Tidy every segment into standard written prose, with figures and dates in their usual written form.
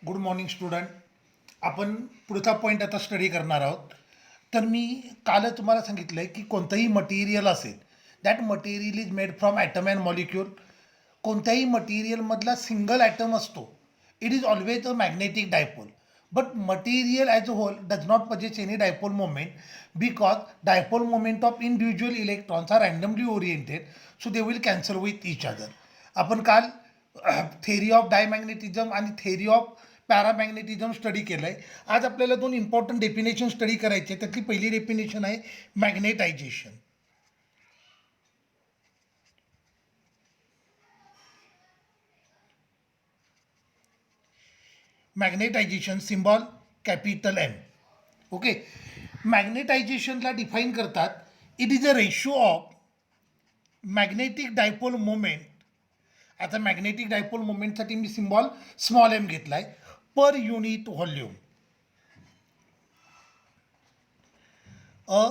Good morning student. आपण पुढचा point आता स्टडी करणार आहोत. तर मी कालच तुम्हाला सांगितलं आहे की कोणतंही मटेरियल असेल, that material is made from atom and molecule. कोणत्याही मटेरियलमधला सिंगल ॲटम असतो, it is always a magnetic dipole. But material as a whole does not possess any dipole moment because dipole moment of individual electrons are randomly oriented, so they will cancel with each other. आपण काल theory of डायमॅग्नेटिझम आणि theory of पॅरामॅग्नेटिझम study केलं आहे. आज आपल्याला दोन important definition study करायचे. त्यातली पहिली डेफिनेशन आहे magnetization. Magnetization symbol capital M. Okay, मॅग्नेटायझेशनला डिफाईन करतात, it is a ratio of magnetic dipole moment. आता मॅग्नेटिक डायपोल मोमेंटसाठी मी सिम्बॉल स्मॉल एम घेतला आहे, per unit volume. A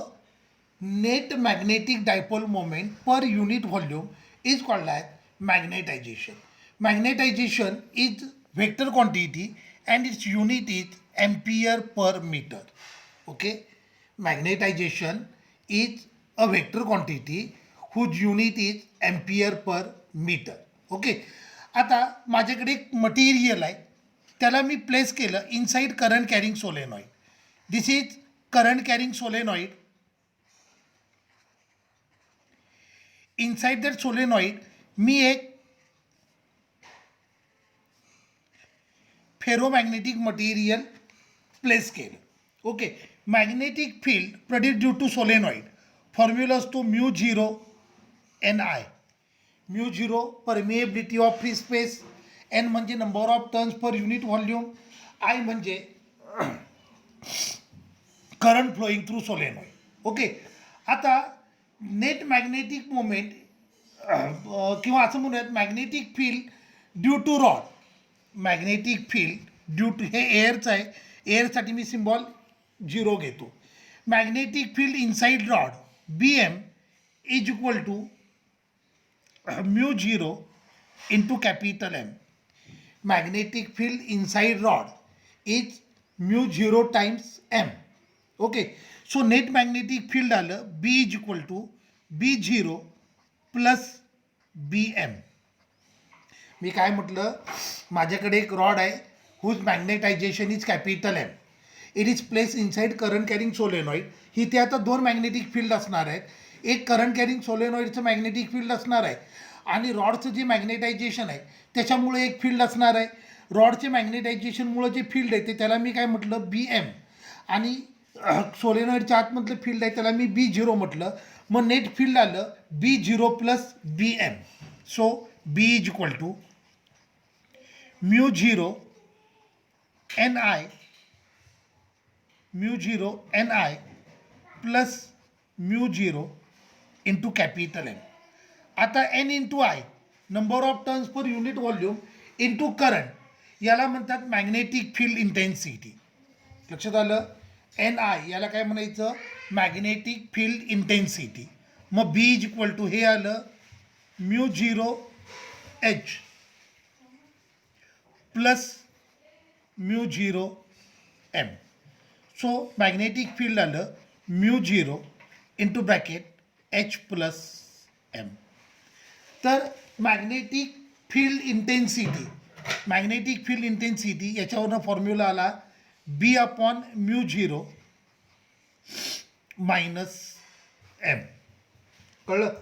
net magnetic dipole moment per unit volume is called as magnetization. Magnetization is vector quantity and its unit is ampere per metre. Okay, magnetization is a vector quantity whose unit is ampere per metre. Okay, आता माझ्याकडे एक material आहे, त्याला मी place केलं inside current carrying solenoid. This is current carrying solenoid. Inside that solenoid मी एक ferromagnetic material place केलं. Okay, magnetic field produce due to solenoid formula असतो mu zero N I. Mu zero permeability of free space, N म्हणजे number of turns per unit volume, I म्हणजे current flowing through solenoid. Okay, आता net magnetic moment किंवा असं म्हणूयात magnetic field due to rod. Magnetic field due to, हे एअरचं आहे, एअरसाठी मी सिम्बॉल झिरो घेतो. Magnetic field inside rod B M is equal to mu zero into capital M. Magnetic field inside rod is mu zero times M. Okay, so net magnetic field आलं B is equal to B zero plus B M. मी काय म्हटलं, माझ्याकडे एक rod आहे whose magnetization is capital M. It is place inside current carrying solenoid. इथे आता दोन मॅग्नेटिक फील्ड असणार आहेत. एक करंट कॅरिंग सोलेनॉइडचं मॅग्नेटिक फील्ड असणार आहे आणि रॉडचं जे मॅग्नेटायझेशन आहे त्याच्यामुळे एक फील्ड असणार आहे. रॉडचे मॅग्नेटायझेशनमुळं जे फील्ड आहे ते त्याला मी काय म्हटलं बी एम, आणि सोलेनॉइडच्या आतमधलं फील्ड आहे त्याला मी बी झिरो म्हटलं. मग नेट फील्ड आलं B zero plus B M. So B is equal to mu zero N I, mu zero N I plus mu zero into capital M. आता N into I number of turns per unit volume into current, याला म्हणतात magnetic field intensity. लक्षात आलं, N I याला काय म्हणायचं, magnetic field intensity. मग बी is equal to हे आलं mu zero H plus mu zero M. So magnetic field आलं mu zero into bracket H plus M. तर magnetic field intensity, magnetic field intensity याच्यावरनं formula आला B upon mu zero minus M. कळलं.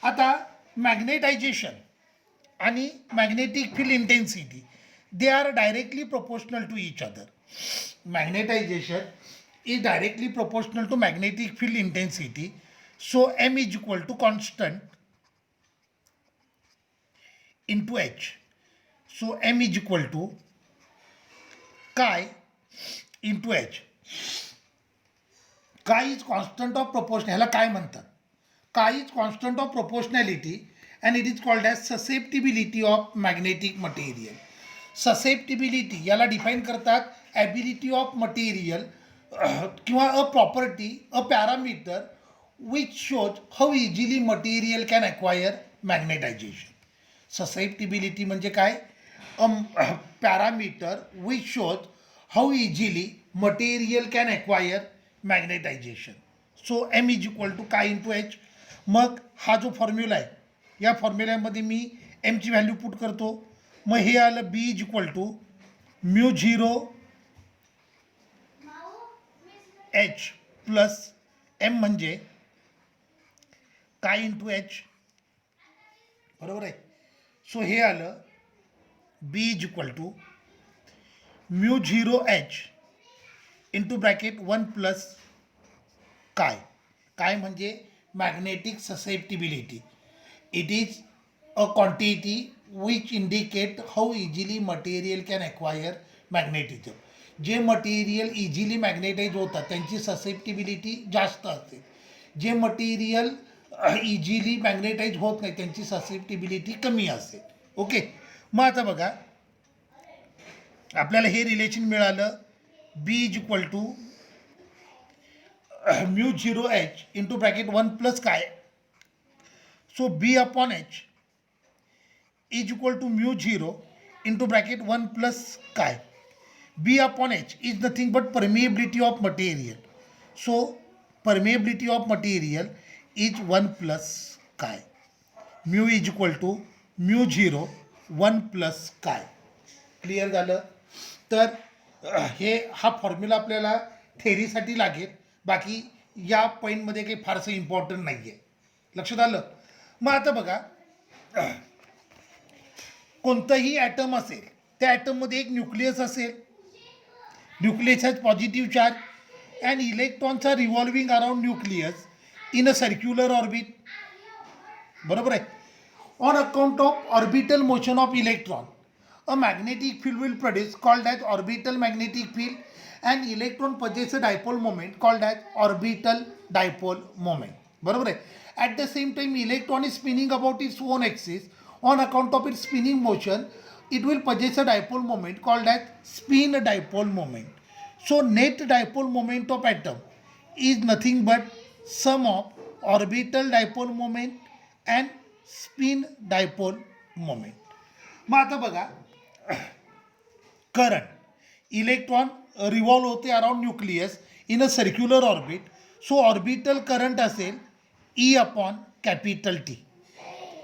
आता magnetization आणि magnetic field intensity they are directly proportional to each other. Magnetization is directly proportional to magnetic field intensity. So M is equal to constant into H. So M is equal to chi into H. Chi is constant of proportion. ह्याला काय म्हणतात, chi is constant of proportionality and it is called as susceptibility of magnetic material. Susceptibility याला define करतात ability of material किंवा a property, a parameter which shows how easily material can acquire magnetisation. Susceptibility म्हणजे काय, parameter which shows how easily material can acquire magnetization. So m is equal to काय into H. मग हा जो formula आहे या फॉर्म्युल्यामध्ये मी एमची value put करतो. मग हे आलं B is equal to mu zero H plus M म्हणजे काय इंटू एच, बरोबर आहे. सो हे आलं B is equal to mu zero H into bracket 1 plus काय. काय म्हणजे magnetic susceptibility. It is a quantity which indicate how easily material can acquire magnetism. जे मटेरियल इझिली मॅग्नेटाईज होतात त्यांची ससेप्टिबिलिटी जास्त असते. जे मटेरियल इझिली मॅग्नेटाईज होत नाही त्यांची ससेप्टिबिलिटी कमी असते. ओके. मग आता बघा आपल्याला हे रिलेशन मिळालं B is equal to mu zero H into bracket 1 plus काय. So B upon H is equal to mu zero into bracket 1 plus काय. B upon H is nothing but permeability of material. So permeability of material is 1 plus काय. Mu is equal to mu zero 1 plus काय. Clear झालं. तर हे हा formula आपल्याला थेरीसाठी लागेल. बाकी या पॉईंटमध्ये काही फारसं इम्पॉर्टंट नाही आहे. लक्षात आलं. मग आता बघा कोणतंही ॲटम असेल त्या ॲटममध्ये एक न्यूक्लियस असेल. Nucleus has positive charge and electrons are revolving around nucleus in a circular orbit. बरोबर आहे. On account of orbital motion of electron a magnetic field will produce called as orbital magnetic field and electron possess a dipole moment called as orbital dipole moment. बरोबर आहे. At the same time electron is spinning about its own axis. On account of its spinning motion it will possess a dipole moment called as spin dipole moment. So net dipole moment of atom is nothing but sum of orbital dipole moment and spin dipole moment. मग आता बघा current electron revolve होते around nucleus in a circular orbit. So orbital current असेल E upon capital T.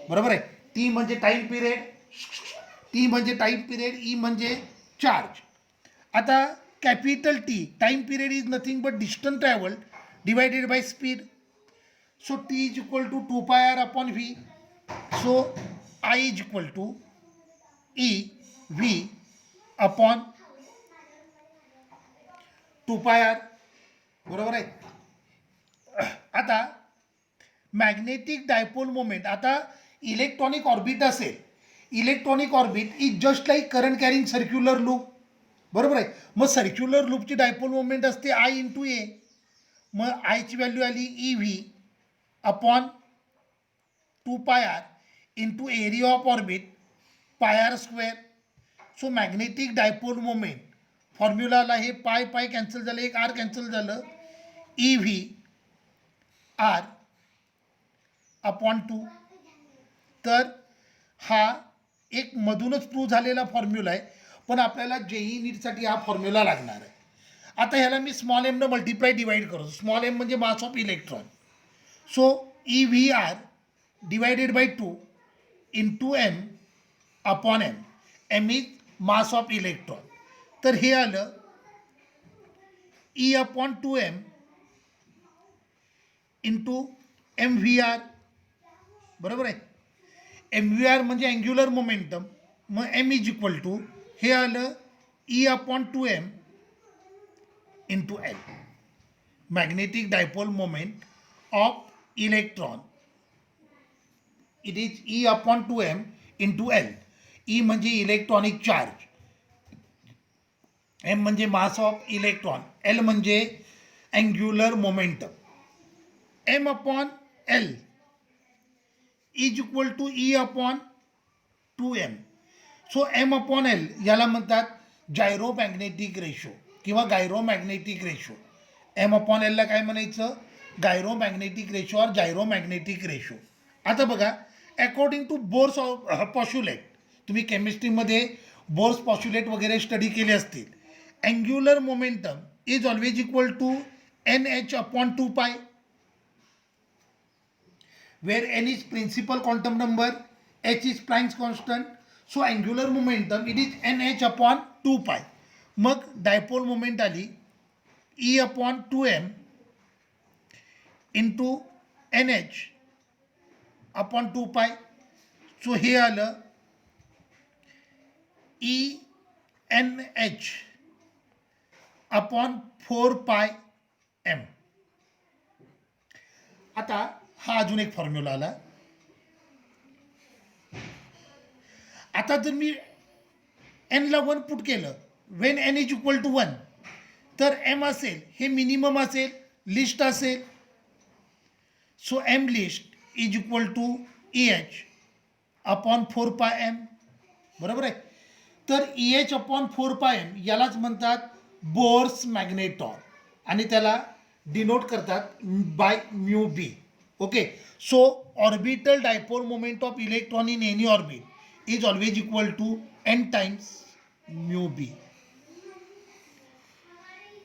बरोबर आहे. T म्हणजे time period, T म्हणजे time period, E म्हणजे चार्ज. आता capital T time period is nothing but distance travel divided by speed. So T is equal to 2 pi R upon V. So I is equal to E V upon 2 pi R. बरोबर आहे. आता magnetic dipole moment. आता electronic orbit असेल. Electronic orbit is just like current carrying circular loop. बरोबर आहे. मग circular लूपची dipole moment असते आय इंटू ए. मग आयची व्हॅल्यू आली E V upon 2 pi R into area of orbit pi R square. So magnetic dipole moment फॉर्म्युलाला हे पाय पाय कॅन्सल झालं, एक आर कॅन्सल झालं. E V R upon 2. तर हा एक मधूनच प्रूव्ह झालेला फॉर्म्युला आहे. पण आपल्याला जेई नीटसाठी हा फॉर्म्युला लागणार आहे. आता ह्याला मी स्मॉल एमनं मल्टिप्लाय डिवाइड करतो. स्मॉल एम म्हणजे mass of electron. So E V R divided by 2 into M upon M. M is mass of electron. तर हे आलं E upon 2m into M V R. बरोबर आहे. एम व्ही आर म्हणजे angular momentum. मग M is equal to हे आलं E upon 2m into L. Magnetic dipole moment of electron it is E upon 2m into L. E म्हणजे electronic charge, M म्हणजे mass of electron, L म्हणजे angular momentum. M upon L is equal to E upon 2m. So M upon L याला म्हणतात gyromagnetic ratio किंवा gyromagnetic ratio. M upon एलला काय म्हणायचं? गायरोमॅग्नेटिक ratio और जायरोमॅग्नेटिक रेशो. आता बघा अकॉर्डिंग टू बोर्स पॉश्युलेट, तुम्ही केमिस्ट्रीमध्ये बोर्स पॉस्ट्युलेट वगैरे स्टडी केले असतील. Angular momentum is always equal to NH upon 2 pi, where n is principal quantum number, h is Planck's constant. So angular momentum it is nh upon 2 pi. मग dipole moment आली E upon 2m into nh upon 2 pi. So हे आलं E nh upon 4 pi m. आता हा अजून एक formula आला. आता जर मी एनला 1 पुट केलं, when N is equal to 1, तर एम असेल हे मिनिमम असेल, लिस्ट असेल. So M least is equal to EH upon 4 pi M. बरोबर आहे. तर EH अपॉन 4 पाय एम यालाच म्हणतात बोर्स मॅग्नेटॉन आणि त्याला डिनोट करतात by mu B. Okay. So orbital dipole moment of electron in any orbit is always equal to n times mu B.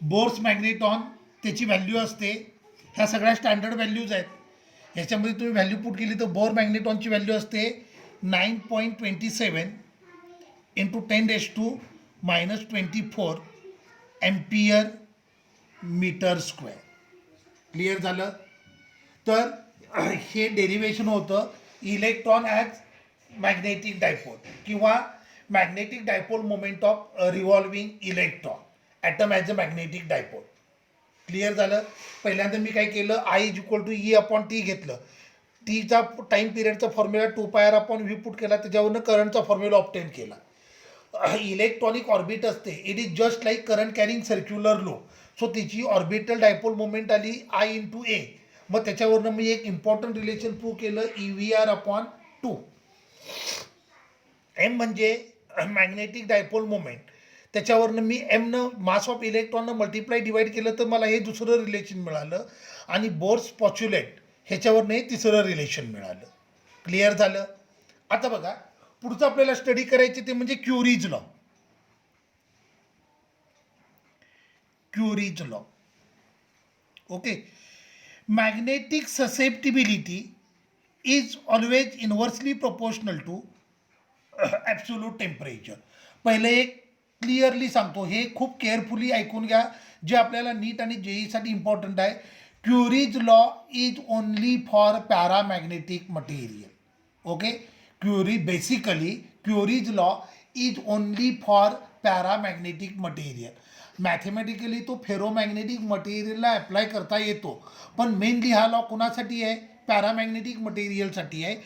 Bohr's magneton त्याची value असते, ह्या सगळ्या स्टँडर्ड व्हॅल्यूज आहेत. ह्याच्यामध्ये तुम्ही व्हॅल्यू पुट केली तर बोर मॅग्नेटॉनची व्हॅल्यू असते 9.27 into 10⁻⁻24 ampere metre square. Clear झालं. तर हे डेरिवेशन होतं इलेक्ट्रॉन ॲज मॅग्नेटिक डायपोल किंवा magnetic dipole moment of revolving electron atom as a magnetic dipole. Clear झालं. पहिल्यांदा मी काय केलं, I is equal to E upon T घेतलं. टीचा टाईम पिरियडचा formula 2πr upon V put केला, त्याच्यावरनं करंटचा फॉर्म्युला ऑब्टेन केला. इलेक्ट्रॉनिक ऑर्बिट असते, it is just like current carrying circular low. So तिची ऑर्बिटल डायपोल मोमेंट आली I इंटू ए. मग त्याच्यावरनं मी एक इम्पॉर्टंट रिलेशन प्रूव्ह केलं, EVR अपॉन 2. एम म्हणजे मॅग्नेटिक डायपोल मोमेंट, त्याच्यावरनं मी एमनं मास ऑफ इलेक्ट्रॉननं मल्टिप्लाय डिवाइड केलं तर मला हे दुसरं रिलेशन मिळालं आणि बोर्स पॉच्युलेट ह्याच्यावरनं हे तिसरं रिलेशन मिळालं. क्लिअर झालं. आता बघा पुढचं आपल्याला स्टडी करायचे ते म्हणजे Curie's law. Curie's law. Okay. Magnetic susceptibility is always inversely proportional to absolute temperature. पहिले एक क्लिअरली सांगतो, हे खूप केअरफुली ऐकून घ्या, जे आपल्याला नीट आणि जेईसाठी इम्पॉर्टंट आहे. Queries law is only for paramagnetic material. Okay. Queries law is only for paramagnetic material. Mathematically तो फेरोमॅग्नेटिक मटेरियलला अप्लाय करता येतो, पण मेनली हा लॉ कोणासाठी आहे, पॅरामॅग्नेटिक मटेरियलसाठी आहे.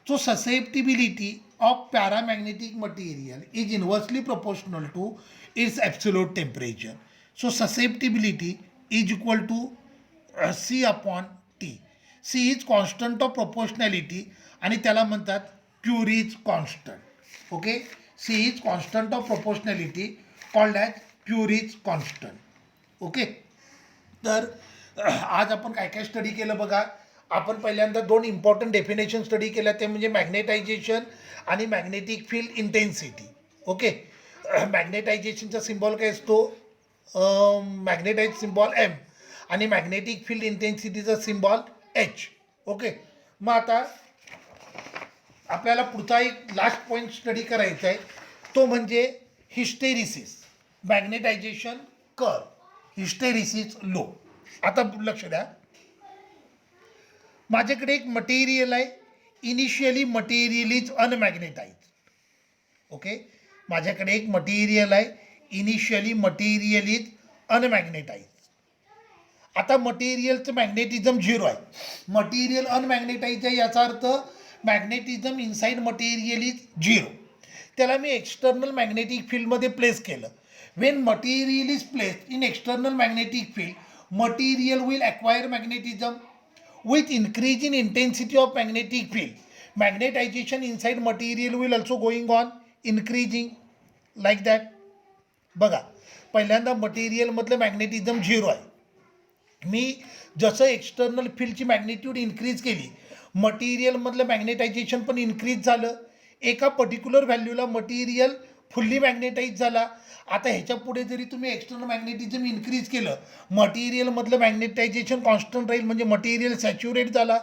So susceptibility of paramagnetic material is inversely proportional to its absolute temperature. So susceptibility is equal to C upon T. C is constant of proportionality आणि त्याला म्हणतात Curie's constant. Okay. C is constant of proportionality called as Curie's constant. Okay. तर आज आपण काय काय study केलं बघा. आपण पहिल्यांदा 2 इम्पॉर्टंट डेफिनेशन स्टडी केल्या, ते म्हणजे मॅग्नेटायझेशन आणि मॅग्नेटिक फील्ड इंटेन्सिटी. ओके. मॅग्नेटायझेशनचा सिम्बॉल काय असतो, मॅग्नेटाइज सिम्बॉल M आणि मॅग्नेटिक फील्ड इंटेन्सिटीचा सिम्बॉल H. ओके. मग आता आपल्याला पुढचा एक लास्ट पॉईंट स्टडी करायचा आहे, तो म्हणजे hysteresis, magnetisation curve, hysteresis low. आता लक्ष द्या, माझ्याकडे एक मटेरियल आहे, इनिशियली मटेरियल इज अनमॅग्नेटाइज. ओके. माझ्याकडे एक मटेरियल आहे, इनिशियली मटेरियल इज अनमॅग्नेटाइज. आता मटेरियलचं मॅग्नेटिझम 0 आहे, मटेरियल अनमॅग्नेटाइज आहे, याचा अर्थ मॅग्नेटिझम इनसाइड मटेरियल इज 0. त्याला मी एक्सटर्नल मॅग्नेटिक फील्डमध्ये प्लेस केलं. Wien material is placed in external magnetic field, material will acquire magnetism. With increase in intensity of magnetic field, magnetization inside material will also going on increasing like that. बघा, पहिल्यांदा मटेरियलमधलं magnetism 0 आहे. मी जसं external फील्डची magnitude increase केली, मटेरियलमधलं magnetisation पण increase झालं. एका particular व्हॅल्यूला material fully मॅग्नेटाईज झाला. आता ह्याच्या पुढे जरी तुम्ही एक्सटर्नल मॅग्नेटिझम इन्क्रीज केलं, मटेरियलमधलं मॅग्नेटायझेशन कॉन्स्टंट राहील, म्हणजे मटेरियल सॅच्युरेट झाला.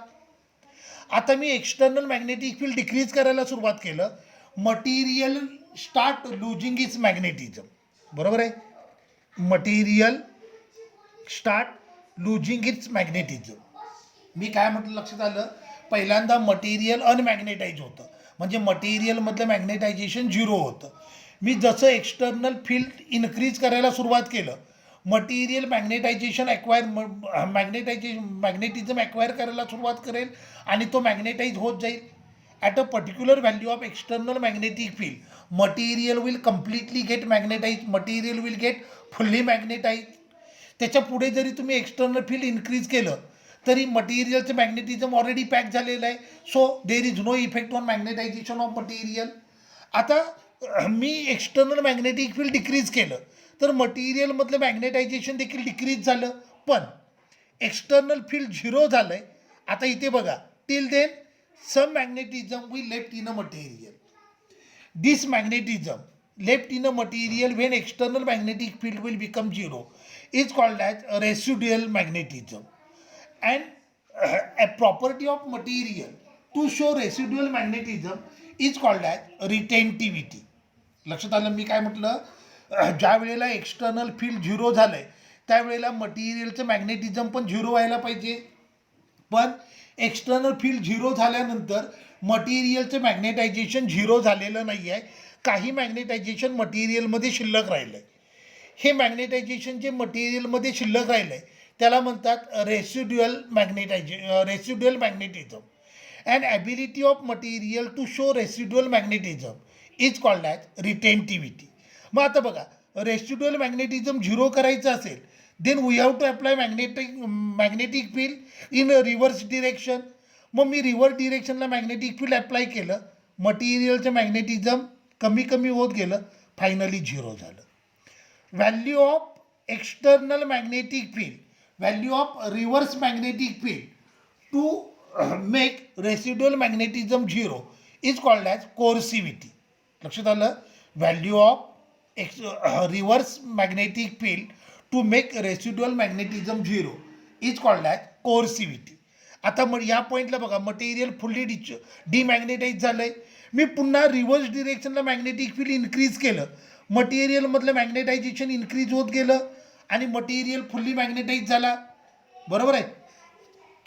आता मी एक्सटर्नल मॅग्नेटिक फील्ड डिक्रीज करायला सुरुवात केलं, material start losing its magnetism. बरोबर आहे, material start losing its magnetism. मी काय म्हटलं लक्षात आलं, पहिल्यांदा मटेरियल अनमॅग्नेटाईज होतं, म्हणजे मटेरियलमधलं मॅग्नेटायझेशन झिरो होतं. मी जसं एक्सटर्नल फील्ड इन्क्रीज करायला सुरुवात केलं, मटेरियल मॅग्नेटायझेशन मॅग्नेटिझम ॲक्वायर करायला सुरुवात करेल आणि तो मॅग्नेटाईज होत जाईल. At a particular value of external magnetic field material will completely get magnetize, material will get fully magnetize. त्याच्या पुढे जरी तुम्ही एक्सटर्नल फील्ड इन्क्रीज केलं तरी मटेरियलचं मॅग्नेटिझम ऑलरेडी पॅक झालेलं आहे, so there is no effect on magnetization of material. आता मी एक्सटर्नल मॅग्नेटिक फील्ड डिक्रीज केलं तर मटेरियलमधलं मॅग्नेटायझेशन देखील डिक्रीज झालं, पण एक्सटर्नल फील्ड झिरो झालं आहे. आता इथे बघा, till then some magnetism we left in a material. This magnetism left in a material when external magnetic field will become zero is called as residual magnetism. And a property of material to show residual magnetism is called as retentivity. लक्षात आलं मी काय म्हटलं, ज्या वेळेला external field zero झालंय त्यावेळेला मटेरियलचं magnetism पण zero व्हायला पाहिजे, पण एक्सटर्नल फील्ड झिरो झाल्यानंतर मटेरियलचं मॅग्नेटायझेशन झिरो झालेलं नाही आहे, काही मॅग्नेटायझेशन मटेरियलमध्ये शिल्लक राहिलं आहे. हे मॅग्नेटायझेशन जे मटेरियलमध्ये शिल्लक राहिलं आहे त्याला म्हणतात residual magnetism. And ability of material to show residual magnetism is called as retentivity. मग आता बघा, रेसिड्युअल मॅग्नेटिझम झिरो करायचं असेल then we have to apply magnetic field in reverse direction. मग मी रिव्हर्स डिरेक्शनला मॅग्नेटिक फील्ड अप्लाय केलं, मटेरियलचं मॅग्नेटिझम कमी कमी होत गेलं, फायनली झिरो झालं. Value of external magnetic field, value of reverse magnetic field to make residual magnetism zero is called as coercivity. लक्षात आलं, value of reverse magnetic field to make residual magnetism zero is called as coercivity. आता मग या पॉईंटला बघा, material fully डिमॅग्नेटाईज झालं आहे, मी पुन्हा रिव्हर्स डिरेक्शनला मॅग्नेटिक फील्ड इन्क्रीज केलं, मटेरियलमधलं मॅग्नेटायझेशन इन्क्रीज होत गेलं आणि मटेरियल फुल्ली मॅग्नेटाईज झाला. बरोबर आहे,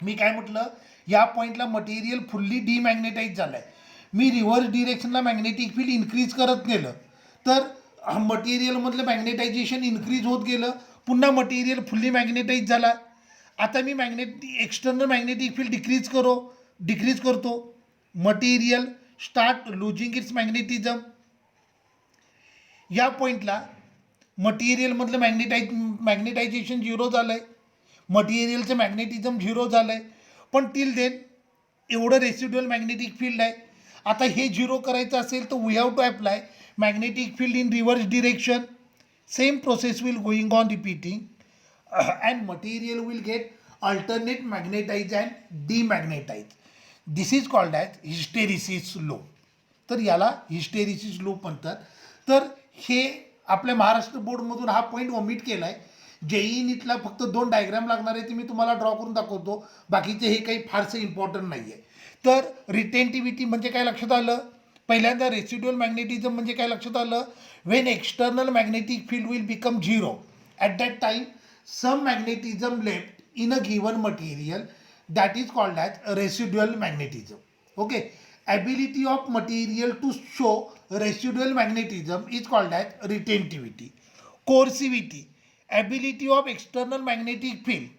मी काय म्हटलं, या पॉईंटला मटेरियल फुल्ली डिमॅग्नेटाईज झालं आहे, मी रिव्हर्स डिरेक्शनला मॅग्नेटिक फील्ड इन्क्रीज करत गेलं तर मटेरियलमधलं मॅग्नेटायझेशन इन्क्रीज होत गेलं, पुन्हा मटेरियल फुल्ली मॅग्नेटाईज झाला. आता मी एक्सटर्नल मॅग्नेटिक फील्ड डिक्रीज करतो, material start losing its magnetism. या पॉईंटला मटेरियलमधलं मॅग्नेटायझेशन झिरो झालं आहे, मटेरियलचं मॅग्नेटिझम झिरो झालं आहे, पण टिल देन एवढं रेसिड्युअल मॅग्नेटिक फील्ड आहे. आता हे झिरो करायचं असेल तर we have to apply magnetic field in reverse direction. Same process will going on repeating and material will get alternate magnetize and demagnetize. This is called as hysteresis loop. तर याला hysteresis loop म्हणतात. तर हे आपल्या महाराष्ट्र बोर्डमधून हा point omit केला आहे. JEE नीटला फक्त 2 डायग्राम लागणार आहे, ते मी तुम्हाला ड्रॉ करून दाखवतो, बाकीचे हे काही फारसं इम्पॉर्टंट नाही आहे. तर रिटेंटिव्हिटी म्हणजे काय लक्षात आलं, पहिल्यांदा रेसिड्युअल मॅग्नेटिझम म्हणजे काय लक्षात आलं, when external magnetic field will become zero at that time some magnetism left in a given material, that is called as residual magnetism. Okay, ability of material to show residual magnetism is called as retentivity. Coercivity, ability of external magnetic field,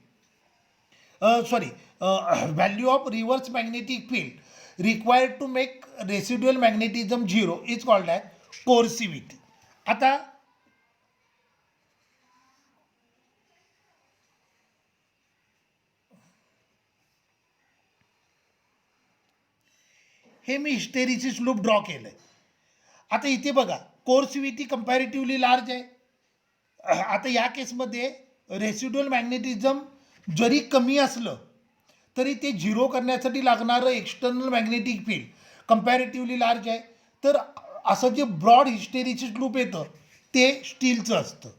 value of reverse magnetic field required to make residual magnetism zero is called as coercivity. आता हे मी hysteresis loop draw केलं आहे. आता इथे बघा, कोर्सिव्हिटी comparatively large आहे. आता या केसमध्ये रेसिड्युअल मॅग्नेटिझम जरी कमी असलं तरी ते झिरो करण्यासाठी लागणारं external magnetic field comparatively large आहे. तर असं जे ब्रॉड हिस्टेरिसिस लूप येतं ते स्टीलचं असतं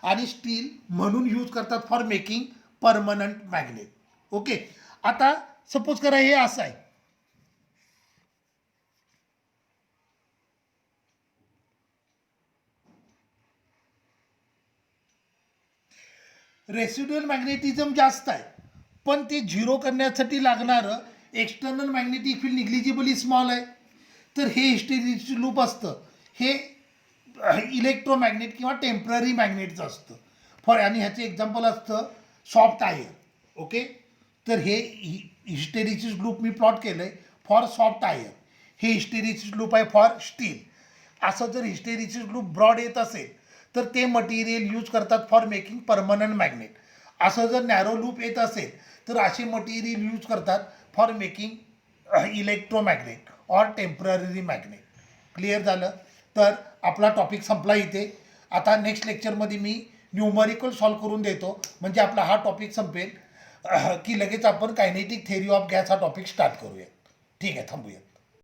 आणि स्टील म्हणून यूज करतात for making permanent magnet. Okay, आता सपोज करा हे असं आहे, रेसिड्युअल मॅग्नेटिझम जास्त आहे पण ते झिरो करण्यासाठी लागणारं एक्सटर्नल मॅग्नेटिक फील्ड निग्लिजिबली स्मॉल आहे. तर हे हिस्टेरिसिस लूप असतं हे इलेक्ट्रोमॅग्नेट किंवा टेम्पररी मॅग्नेटचं असतं फॉर, आणि ह्याचे एक्झाम्पल असतं सॉफ्ट आयर्न. ओके, तर हे हिस्टेरिसिस लूप मी प्लॉट केलं आहे फॉर सॉफ्ट आयर्न, हे हिस्टेरिसिस लूप आहे फॉर स्टील. असं जर हिस्टेरिसिस लूप ब्रॉड येत असेल तर ते मटेरियल यूज करतात फॉर मेकिंग परमनंट मॅग्नेट. असं जर नॅरो लूप येत असेल तर असे मटेरियल यूज करतात for making electromagnet or temporary magnet. Clear झालं? तर आपला टॉपिक संपला इथे. आता नेक्स्ट लेक्चरमध्ये मी न्यूमरिकल सॉल्व करून देतो म्हणजे आपला हा टॉपिक संपेल की लगेच आपण कायनेटिक थेअरी ऑफ गॅस हा टॉपिक स्टार्ट करूया. ठीक आहे, थांबूया.